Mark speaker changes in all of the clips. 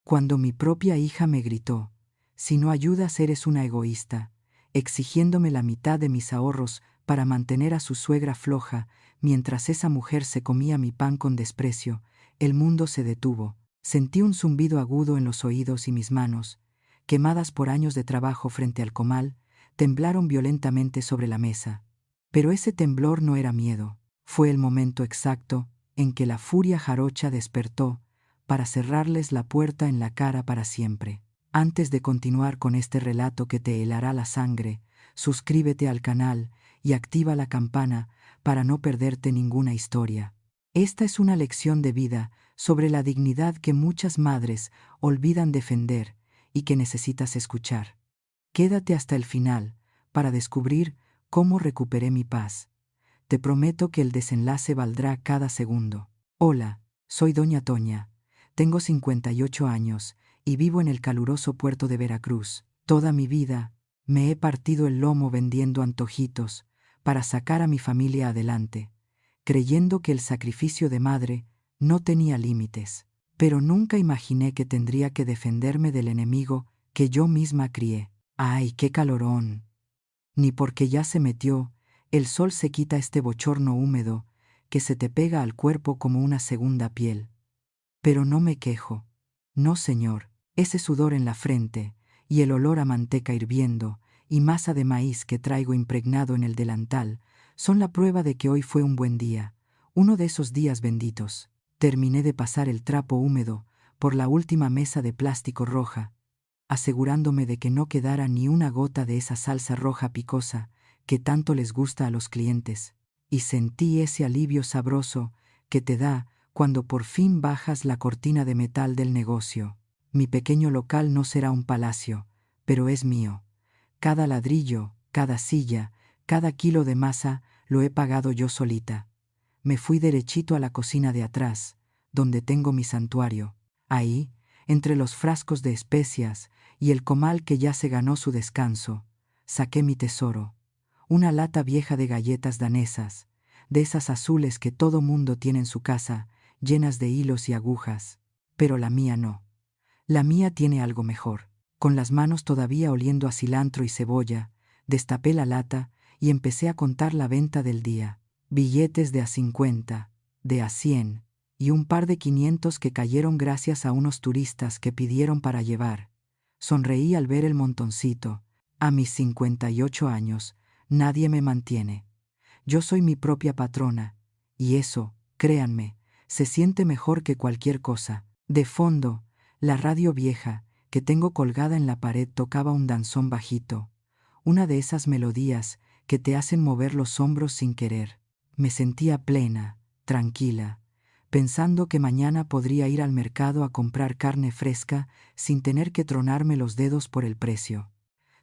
Speaker 1: Cuando mi propia hija me gritó: «Si no ayudas eres una egoísta», exigiéndome la mitad de mis ahorros para mantener a su suegra floja, mientras esa mujer se comía mi pan con desprecio, el mundo se detuvo. Sentí un zumbido agudo en los oídos y mis manos, quemadas por años de trabajo frente al comal, temblaron violentamente sobre la mesa. Pero ese temblor no era miedo, fue el momento exacto en que la furia jarocha despertó para cerrarles la puerta en la cara para siempre. Antes de continuar con este relato que te helará la sangre, suscríbete al canal y activa la campana para no perderte ninguna historia. Esta es una lección de vida sobre la dignidad que muchas madres olvidan defender y que necesitas escuchar. Quédate hasta el final para descubrir cómo recuperé mi paz. Te prometo que el desenlace valdrá cada segundo. Hola, soy Doña Toña. Tengo 58 años y vivo en el caluroso puerto de Veracruz. Toda mi vida me he partido el lomo vendiendo antojitos para sacar a mi familia adelante, creyendo que el sacrificio de madre no tenía límites. Pero nunca imaginé que tendría que defenderme del enemigo que yo misma crié. ¡Ay, qué calorón! Ni porque ya se metió, el sol se quita este bochorno húmedo que se te pega al cuerpo como una segunda piel. Pero no me quejo. No, señor, ese sudor en la frente y el olor a manteca hirviendo y masa de maíz que traigo impregnado en el delantal son la prueba de que hoy fue un buen día, uno de esos días benditos. Terminé de pasar el trapo húmedo por la última mesa de plástico roja, asegurándome de que no quedara ni una gota de esa salsa roja picosa que tanto les gusta a los clientes, y sentí ese alivio sabroso que te da cuando por fin bajas la cortina de metal del negocio. Mi pequeño local no será un palacio, pero es mío. Cada ladrillo, cada silla, cada kilo de masa lo he pagado yo solita. Me fui derechito a la cocina de atrás, donde tengo mi santuario. Ahí, entre los frascos de especias y el comal que ya se ganó su descanso, saqué mi tesoro, una lata vieja de galletas danesas, de esas azules que todo mundo tiene en su casa, llenas de hilos y agujas. Pero la mía no. La mía tiene algo mejor. Con las manos todavía oliendo a cilantro y cebolla, destapé la lata y empecé a contar la venta del día. Billetes de a 50, de a 100 y un par de 500 que cayeron gracias a unos turistas que pidieron para llevar. Sonreí al ver el montoncito. A mis 58 años, nadie me mantiene. Yo soy mi propia patrona, y eso, créanme, se siente mejor que cualquier cosa. De fondo, la radio vieja que tengo colgada en la pared tocaba un danzón bajito, una de esas melodías que te hacen mover los hombros sin querer. Me sentía plena, tranquila, pensando que mañana podría ir al mercado a comprar carne fresca sin tener que tronarme los dedos por el precio.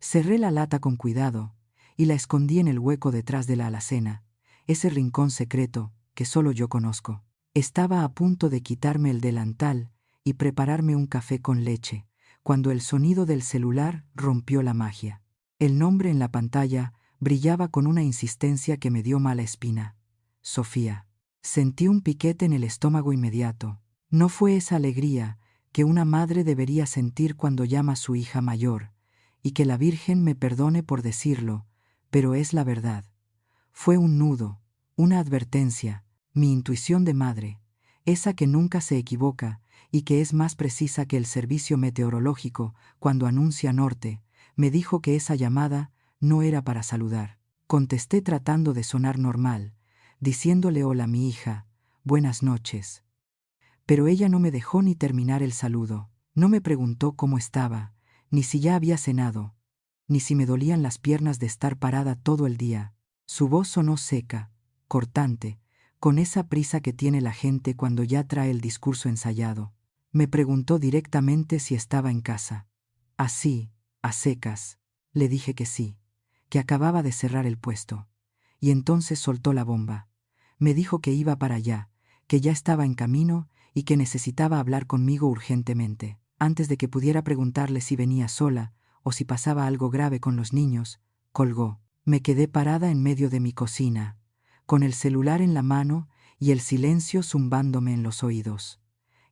Speaker 1: Cerré la lata con cuidado y la escondí en el hueco detrás de la alacena, ese rincón secreto que solo yo conozco. Estaba a punto de quitarme el delantal y prepararme un café con leche, cuando el sonido del celular rompió la magia. El nombre en la pantalla brillaba con una insistencia que me dio mala espina. Sofía. Sentí un piquete en el estómago inmediato. No fue esa alegría que una madre debería sentir cuando llama a su hija mayor, y que la Virgen me perdone por decirlo, pero es la verdad. Fue un nudo, una advertencia, mi intuición de madre, esa que nunca se equivoca y que es más precisa que el servicio meteorológico cuando anuncia norte, me dijo que esa llamada no era para saludar. Contesté tratando de sonar normal, diciéndole hola a mi hija, buenas noches. Pero ella no me dejó ni terminar el saludo. No me preguntó cómo estaba, ni si ya había cenado, ni si me dolían las piernas de estar parada todo el día. Su voz sonó seca, cortante, con esa prisa que tiene la gente cuando ya trae el discurso ensayado. Me preguntó directamente si estaba en casa. Así, a secas, le dije que sí, que acababa de cerrar el puesto. Y entonces soltó la bomba. Me dijo que iba para allá, que ya estaba en camino y que necesitaba hablar conmigo urgentemente. Antes de que pudiera preguntarle si venía sola o si pasaba algo grave con los niños, colgó. Me quedé parada en medio de mi cocina, con el celular en la mano y el silencio zumbándome en los oídos.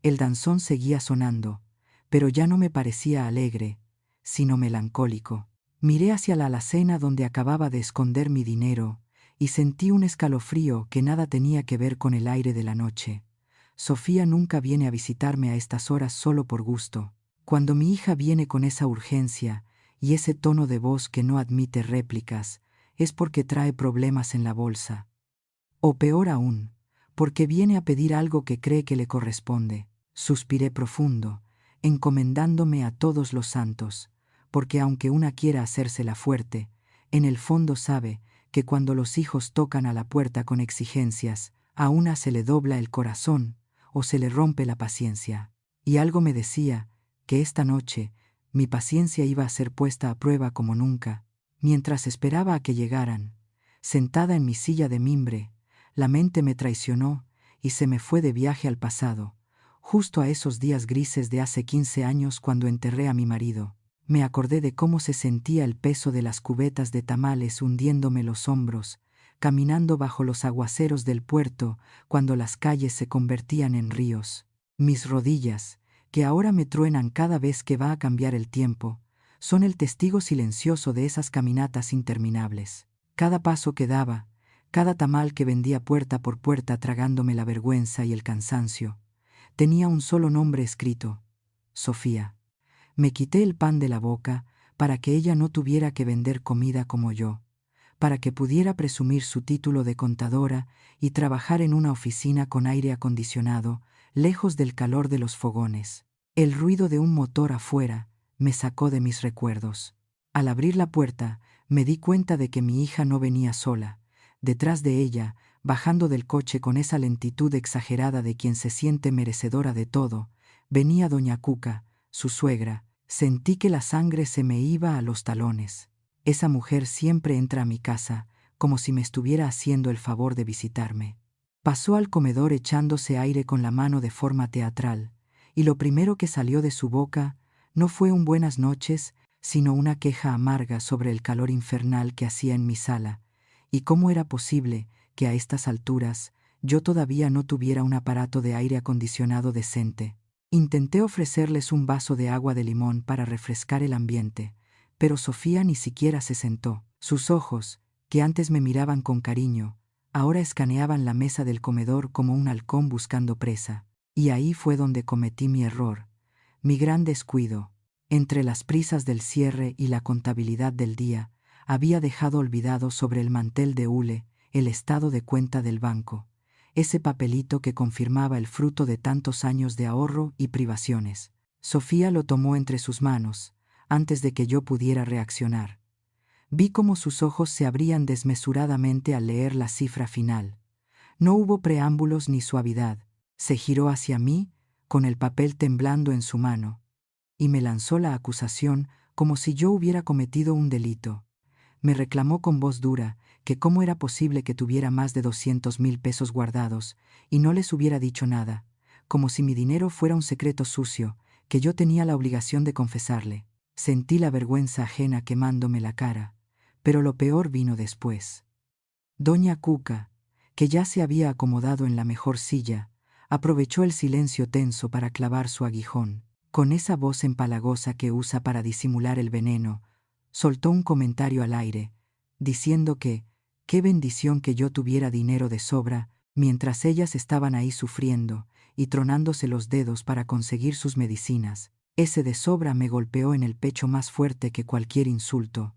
Speaker 1: El danzón seguía sonando, pero ya no me parecía alegre, sino melancólico. Miré hacia la alacena donde acababa de esconder mi dinero y sentí un escalofrío que nada tenía que ver con el aire de la noche. Sofía nunca viene a visitarme a estas horas solo por gusto. Cuando mi hija viene con esa urgencia y ese tono de voz que no admite réplicas, es porque trae problemas en la bolsa. O peor aún, porque viene a pedir algo que cree que le corresponde. Suspiré profundo, encomendándome a todos los santos, porque aunque una quiera hacérsela fuerte, en el fondo sabe que cuando los hijos tocan a la puerta con exigencias, a una se le dobla el corazón o se le rompe la paciencia. Y algo me decía que esta noche mi paciencia iba a ser puesta a prueba como nunca. Mientras esperaba a que llegaran, sentada en mi silla de mimbre, la mente me traicionó y se me fue de viaje al pasado, justo a esos días grises de hace 15 años cuando enterré a mi marido. Me acordé de cómo se sentía el peso de las cubetas de tamales hundiéndome los hombros, caminando bajo los aguaceros del puerto cuando las calles se convertían en ríos. Mis rodillas, que ahora me truenan cada vez que va a cambiar el tiempo, son el testigo silencioso de esas caminatas interminables. Cada paso que daba, cada tamal que vendía puerta por puerta tragándome la vergüenza y el cansancio, tenía un solo nombre escrito: Sofía. Me quité el pan de la boca para que ella no tuviera que vender comida como yo, para que pudiera presumir su título de contadora y trabajar en una oficina con aire acondicionado, lejos del calor de los fogones. El ruido de un motor afuera me sacó de mis recuerdos. Al abrir la puerta, me di cuenta de que mi hija no venía sola. Detrás de ella, bajando del coche con esa lentitud exagerada de quien se siente merecedora de todo, venía doña Cuca, su suegra. Sentí que la sangre se me iba a los talones. Esa mujer siempre entra a mi casa, como si me estuviera haciendo el favor de visitarme. Pasó al comedor echándose aire con la mano de forma teatral, y lo primero que salió de su boca no fue un buenas noches, sino una queja amarga sobre el calor infernal que hacía en mi sala, y cómo era posible que a estas alturas yo todavía no tuviera un aparato de aire acondicionado decente. Intenté ofrecerles un vaso de agua de limón para refrescar el ambiente, pero Sofía ni siquiera se sentó. Sus ojos, que antes me miraban con cariño, ahora escaneaban la mesa del comedor como un halcón buscando presa. Y ahí fue donde cometí mi error, mi gran descuido. Entre las prisas del cierre y la contabilidad del día, había dejado olvidado sobre el mantel de hule el estado de cuenta del banco, ese papelito que confirmaba el fruto de tantos años de ahorro y privaciones. Sofía lo tomó entre sus manos, antes de que yo pudiera reaccionar. Vi cómo sus ojos se abrían desmesuradamente al leer la cifra final. No hubo preámbulos ni suavidad. Se giró hacia mí, con el papel temblando en su mano, y me lanzó la acusación como si yo hubiera cometido un delito. Me reclamó con voz dura que cómo era posible que tuviera más de 200,000 pesos guardados y no les hubiera dicho nada, como si mi dinero fuera un secreto sucio que yo tenía la obligación de confesarle. Sentí la vergüenza ajena quemándome la cara, pero lo peor vino después. Doña Cuca, que ya se había acomodado en la mejor silla, aprovechó el silencio tenso para clavar su aguijón. Con esa voz empalagosa que usa para disimular el veneno, soltó un comentario al aire, diciendo que qué bendición que yo tuviera dinero de sobra, mientras ellas estaban ahí sufriendo y tronándose los dedos para conseguir sus medicinas. Ese de sobra me golpeó en el pecho más fuerte que cualquier insulto,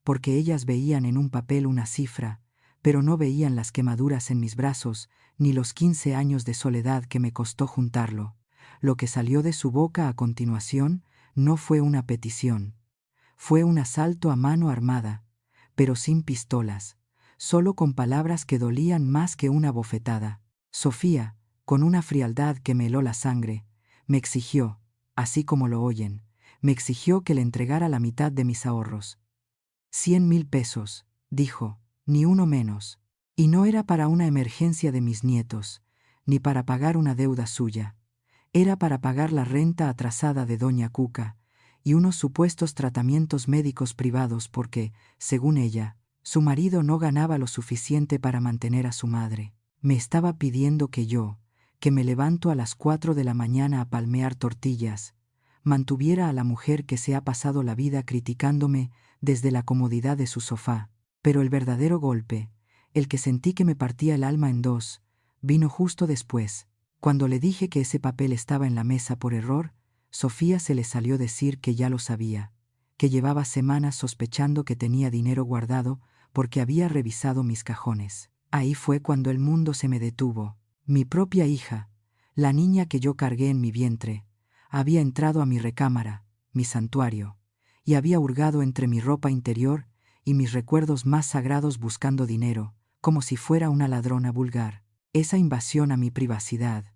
Speaker 1: porque ellas veían en un papel una cifra, pero no veían las quemaduras en mis brazos, ni los 15 años de soledad que me costó juntarlo. Lo que salió de su boca a continuación no fue una petición. Fue un asalto a mano armada, pero sin pistolas, solo con palabras que dolían más que una bofetada. Sofía, con una frialdad que me heló la sangre, me exigió, así como lo oyen, me exigió que le entregara la mitad de mis ahorros. 100,000 pesos, dijo, ni uno menos. Y no era para una emergencia de mis nietos, ni para pagar una deuda suya. Era para pagar la renta atrasada de doña Cuca y unos supuestos tratamientos médicos privados porque, según ella, su marido no ganaba lo suficiente para mantener a su madre. Me estaba pidiendo que yo, que me levanto a las 4 de la mañana a palmear tortillas, mantuviera a la mujer que se ha pasado la vida criticándome desde la comodidad de su sofá. Pero el verdadero golpe, el que sentí que me partía el alma en dos, vino justo después. Cuando le dije que ese papel estaba en la mesa por error, Sofía se le salió decir que ya lo sabía, que llevaba semanas sospechando que tenía dinero guardado porque había revisado mis cajones. Ahí fue cuando el mundo se me detuvo. Mi propia hija, la niña que yo cargué en mi vientre, había entrado a mi recámara, mi santuario, y había hurgado entre mi ropa interior y mis recuerdos más sagrados buscando dinero, como si fuera una ladrona vulgar. Esa invasión a mi privacidad,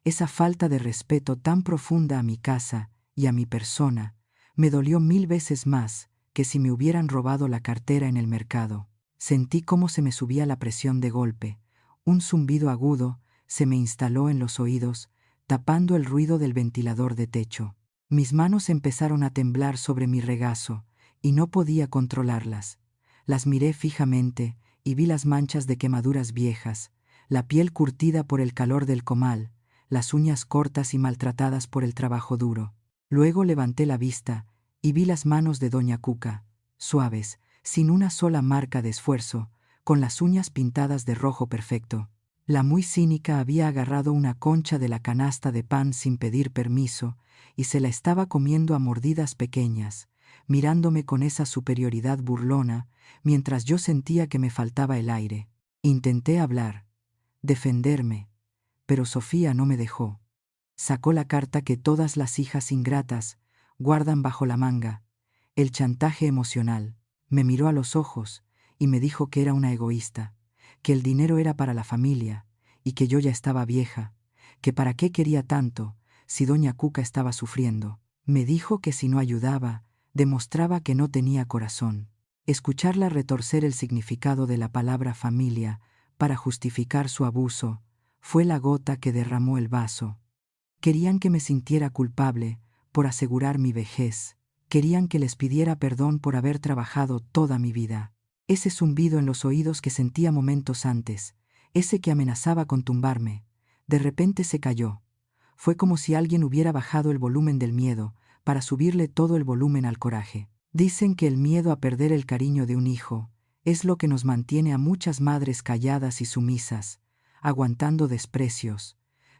Speaker 1: esa falta de respeto tan profunda a mi casa y a mi persona, me dolió 1000 veces más que si me hubieran robado la cartera en el mercado. Sentí cómo se me subía la presión de golpe. Un zumbido agudo se me instaló en los oídos, tapando el ruido del ventilador de techo. Mis manos empezaron a temblar sobre mi regazo, y no podía controlarlas. Las miré fijamente y vi las manchas de quemaduras viejas, la piel curtida por el calor del comal, las uñas cortas y maltratadas por el trabajo duro. Luego levanté la vista y vi las manos de doña Cuca, suaves, sin una sola marca de esfuerzo, con las uñas pintadas de rojo perfecto. La muy cínica había agarrado una concha de la canasta de pan sin pedir permiso y se la estaba comiendo a mordidas pequeñas, mirándome con esa superioridad burlona, mientras yo sentía que me faltaba el aire. Intenté hablar, defenderme, pero Sofía no me dejó. Sacó la carta que todas las hijas ingratas guardan bajo la manga, el chantaje emocional. Me miró a los ojos y me dijo que era una egoísta, que el dinero era para la familia y que yo ya estaba vieja, que para qué quería tanto si doña Cuca estaba sufriendo. Me dijo que si no ayudaba, demostraba que no tenía corazón. Escucharla retorcer el significado de la palabra familia para justificar su abuso fue la gota que derramó el vaso. Querían que me sintiera culpable por asegurar mi vejez. Querían que les pidiera perdón por haber trabajado toda mi vida. Ese zumbido en los oídos que sentía momentos antes, ese que amenazaba con tumbarme, de repente se cayó. Fue como si alguien hubiera bajado el volumen del miedo para subirle todo el volumen al coraje. Dicen que el miedo a perder el cariño de un hijo es lo que nos mantiene a muchas madres calladas y sumisas, aguantando desprecios.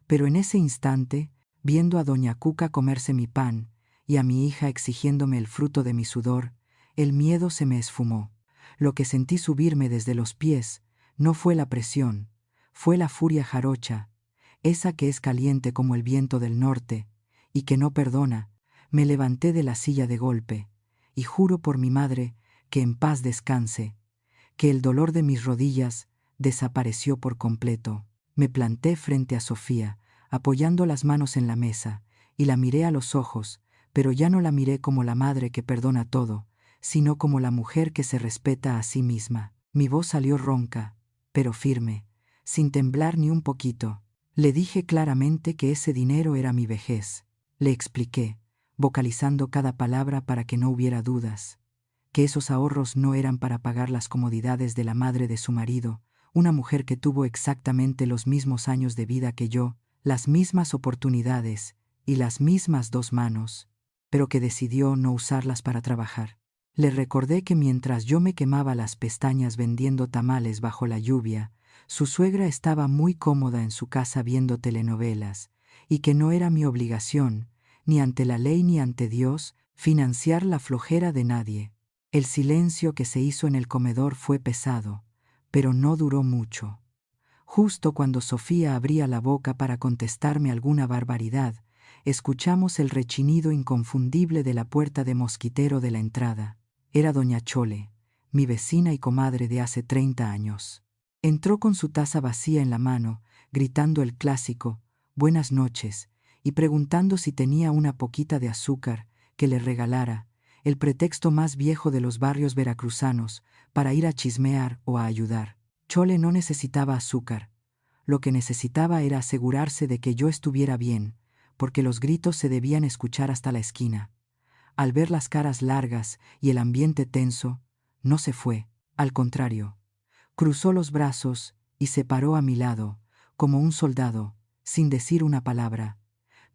Speaker 1: Pero en ese instante, viendo a doña Cuca comerse mi pan y a mi hija exigiéndome el fruto de mi sudor, el miedo se me esfumó. Lo que sentí subirme desde los pies no fue la presión, fue la furia jarocha, esa que es caliente como el viento del norte y que no perdona. Me levanté de la silla de golpe y juro por mi madre que en paz descanse, que el dolor de mis rodillas desapareció por completo. Me planté frente a Sofía, apoyando las manos en la mesa, y la miré a los ojos, pero ya no la miré como la madre que perdona todo, sino como la mujer que se respeta a sí misma. Mi voz salió ronca, pero firme, sin temblar ni un poquito. Le dije claramente que ese dinero era mi vejez. Le expliqué, vocalizando cada palabra para que no hubiera dudas, que esos ahorros no eran para pagar las comodidades de la madre de su marido, una mujer que tuvo exactamente los mismos años de vida que yo, las mismas oportunidades y las mismas 2 manos, pero que decidió no usarlas para trabajar. Le recordé que mientras yo me quemaba las pestañas vendiendo tamales bajo la lluvia, su suegra estaba muy cómoda en su casa viendo telenovelas, y que no era mi obligación, ni ante la ley ni ante Dios, financiar la flojera de nadie. El silencio que se hizo en el comedor fue pesado, pero no duró mucho. Justo cuando Sofía abría la boca para contestarme alguna barbaridad, escuchamos el rechinido inconfundible de la puerta de mosquitero de la entrada. Era doña Chole, mi vecina y comadre de hace 30 años. Entró con su taza vacía en la mano, gritando el clásico «Buenas noches» y preguntando si tenía una poquita de azúcar que le regalara, el pretexto más viejo de los barrios veracruzanos para ir a chismear o a ayudar. Chole no necesitaba azúcar. Lo que necesitaba era asegurarse de que yo estuviera bien, porque los gritos se debían escuchar hasta la esquina. Al ver las caras largas y el ambiente tenso, no se fue, al contrario. Cruzó los brazos y se paró a mi lado, como un soldado, sin decir una palabra,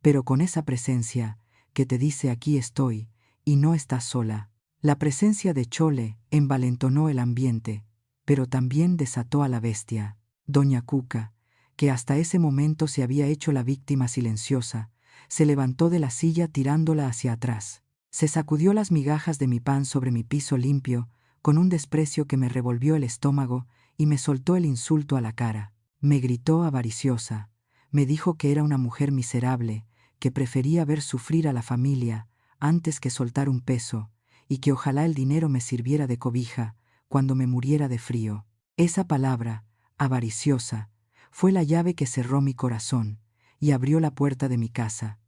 Speaker 1: pero con esa presencia que te dice aquí estoy, y no estás sola. La presencia de Chole envalentonó el ambiente, pero también desató a la bestia. Doña Cuca, que hasta ese momento se había hecho la víctima silenciosa, se levantó de la silla tirándola hacia atrás. Se sacudió las migajas de mi pan sobre mi piso limpio, con un desprecio que me revolvió el estómago, y me soltó el insulto a la cara. Me gritó avariciosa. Me dijo que era una mujer miserable, que prefería ver sufrir a la familia antes que soltar un peso, y que ojalá el dinero me sirviera de cobija cuando me muriera de frío. Esa palabra, avariciosa, fue la llave que cerró mi corazón y abrió la puerta de mi casa.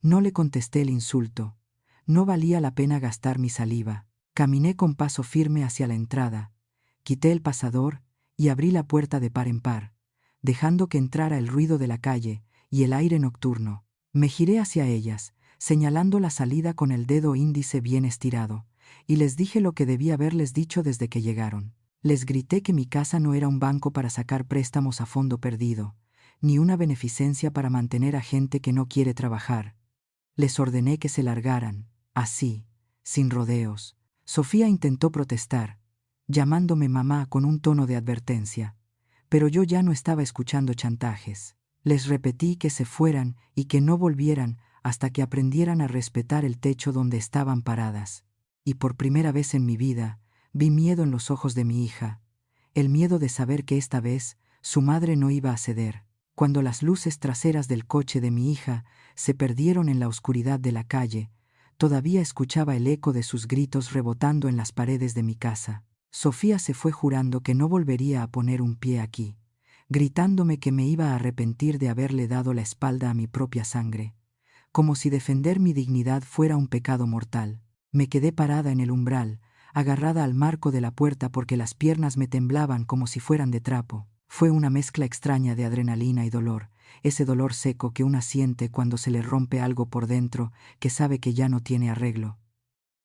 Speaker 1: No le contesté el insulto. No valía la pena gastar mi saliva. Caminé con paso firme hacia la entrada, quité el pasador y abrí la puerta de par en par, dejando que entrara el ruido de la calle y el aire nocturno. Me giré hacia ellas, señalando la salida con el dedo índice bien estirado, y les dije lo que debía haberles dicho desde que llegaron. Les grité que mi casa no era un banco para sacar préstamos a fondo perdido, ni una beneficencia para mantener a gente que no quiere trabajar. Les ordené que se largaran, así, sin rodeos. Sofía intentó protestar, llamándome mamá con un tono de advertencia, pero yo ya no estaba escuchando chantajes. Les repetí que se fueran y que no volvieran hasta que aprendieran a respetar el techo donde estaban paradas. Y por primera vez en mi vida, vi miedo en los ojos de mi hija, el miedo de saber que esta vez su madre no iba a ceder. Cuando las luces traseras del coche de mi hija se perdieron en la oscuridad de la calle, todavía escuchaba el eco de sus gritos rebotando en las paredes de mi casa. Sofía se fue jurando que no volvería a poner un pie aquí, gritándome que me iba a arrepentir de haberle dado la espalda a mi propia sangre, como si defender mi dignidad fuera un pecado mortal. Me quedé parada en el umbral, agarrada al marco de la puerta porque las piernas me temblaban como si fueran de trapo. Fue una mezcla extraña de adrenalina y dolor, ese dolor seco que una siente cuando se le rompe algo por dentro que sabe que ya no tiene arreglo.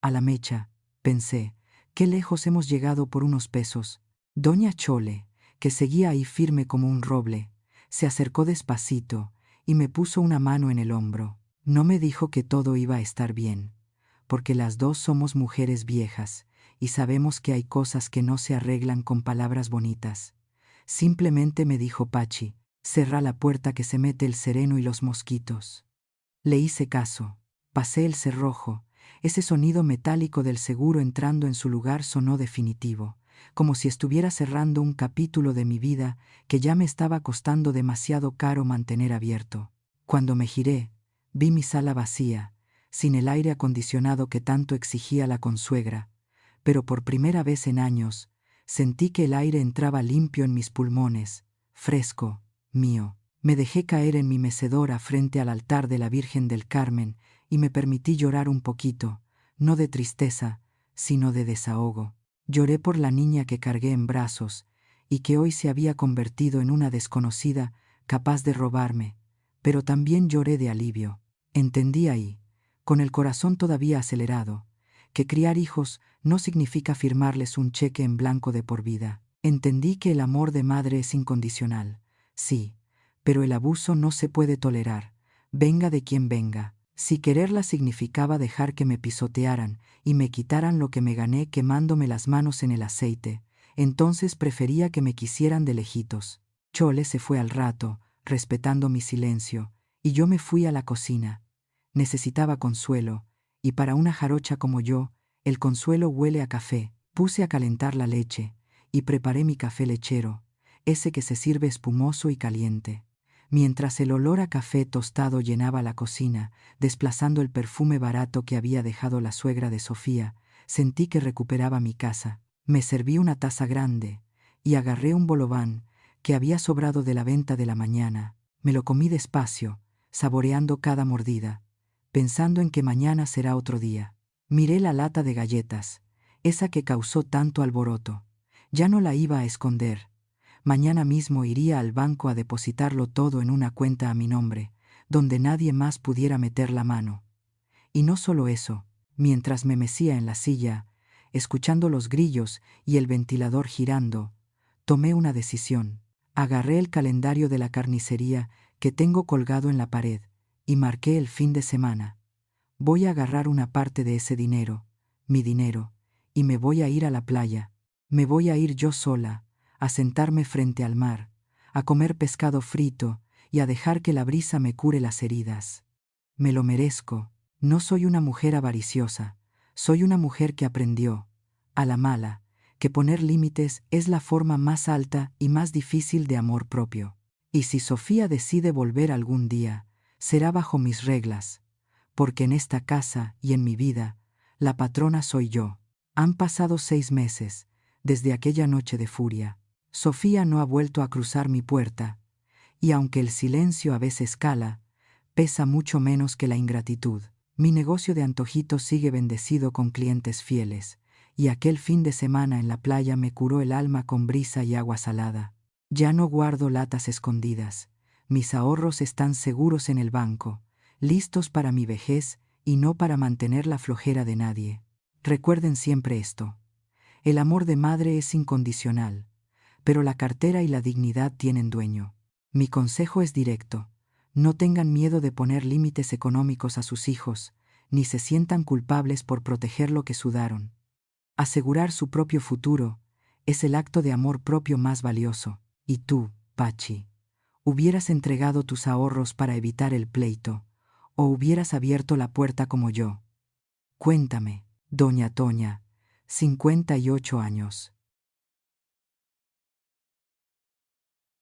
Speaker 1: A la mecha, pensé, qué lejos hemos llegado por unos pesos. Doña Chole, que seguía ahí firme como un roble, se acercó despacito y me puso una mano en el hombro. No me dijo que todo iba a estar bien, porque las dos somos mujeres viejas y sabemos que hay cosas que no se arreglan con palabras bonitas. Simplemente me dijo Pachi, cerrá la puerta que se mete el sereno y los mosquitos. Le hice caso. Pasé el cerrojo. Ese sonido metálico del seguro entrando en su lugar sonó definitivo, como si estuviera cerrando un capítulo de mi vida que ya me estaba costando demasiado caro mantener abierto. Cuando me giré, vi mi sala vacía, sin el aire acondicionado que tanto exigía la consuegra, pero por primera vez en años, sentí que el aire entraba limpio en mis pulmones, fresco, mío. Me dejé caer en mi mecedora frente al altar de la Virgen del Carmen y me permití llorar un poquito, no de tristeza, sino de desahogo. Lloré por la niña que cargué en brazos y que hoy se había convertido en una desconocida capaz de robarme, pero también lloré de alivio. Entendí ahí, con el corazón todavía acelerado, que criar hijos no significa firmarles un cheque en blanco de por vida. Entendí que el amor de madre es incondicional, sí, pero el abuso no se puede tolerar, venga de quien venga. Si quererla significaba dejar que me pisotearan y me quitaran lo que me gané quemándome las manos en el aceite, entonces prefería que me quisieran de lejitos. Chole se fue al rato, respetando mi silencio, y yo me fui a la cocina. Necesitaba consuelo, y para una jarocha como yo, el consuelo huele a café. Puse a calentar la leche, y preparé mi café lechero, ese que se sirve espumoso y caliente. Mientras el olor a café tostado llenaba la cocina, desplazando el perfume barato que había dejado la suegra de Sofía, sentí que recuperaba mi casa. Me serví una taza grande y agarré un bolobán que había sobrado de la venta de la mañana. Me lo comí despacio, saboreando cada mordida, pensando en que mañana será otro día. Miré la lata de galletas, esa que causó tanto alboroto. Ya no la iba a esconder. Mañana mismo iría al banco a depositarlo todo en una cuenta a mi nombre, donde nadie más pudiera meter la mano. Y no solo eso, mientras me mecía en la silla, escuchando los grillos y el ventilador girando, tomé una decisión. Agarré el calendario de la carnicería que tengo colgado en la pared y marqué el fin de semana. Voy a agarrar una parte de ese dinero, mi dinero, y me voy a ir a la playa. Me voy a ir yo sola, a sentarme frente al mar, a comer pescado frito y a dejar que la brisa me cure las heridas. Me lo merezco. No soy una mujer avariciosa, soy una mujer que aprendió, a la mala, que poner límites es la forma más alta y más difícil de amor propio. Y si Sofía decide volver algún día, será bajo mis reglas, porque en esta casa y en mi vida, la patrona soy yo. Han pasado 6 meses, desde aquella noche de furia. Sofía no ha vuelto a cruzar mi puerta, y aunque el silencio a veces cala, pesa mucho menos que la ingratitud. Mi negocio de antojitos sigue bendecido con clientes fieles, y aquel fin de semana en la playa me curó el alma con brisa y agua salada. Ya no guardo latas escondidas, mis ahorros están seguros en el banco, listos para mi vejez y no para mantener la flojera de nadie. Recuerden siempre esto: el amor de madre es incondicional, pero la cartera y la dignidad tienen dueño. Mi consejo es directo: no tengan miedo de poner límites económicos a sus hijos, ni se sientan culpables por proteger lo que sudaron. Asegurar su propio futuro es el acto de amor propio más valioso. Y tú, Pachi, ¿hubieras entregado tus ahorros para evitar el pleito, o hubieras abierto la puerta como yo? Cuéntame, doña Toña, 58 años.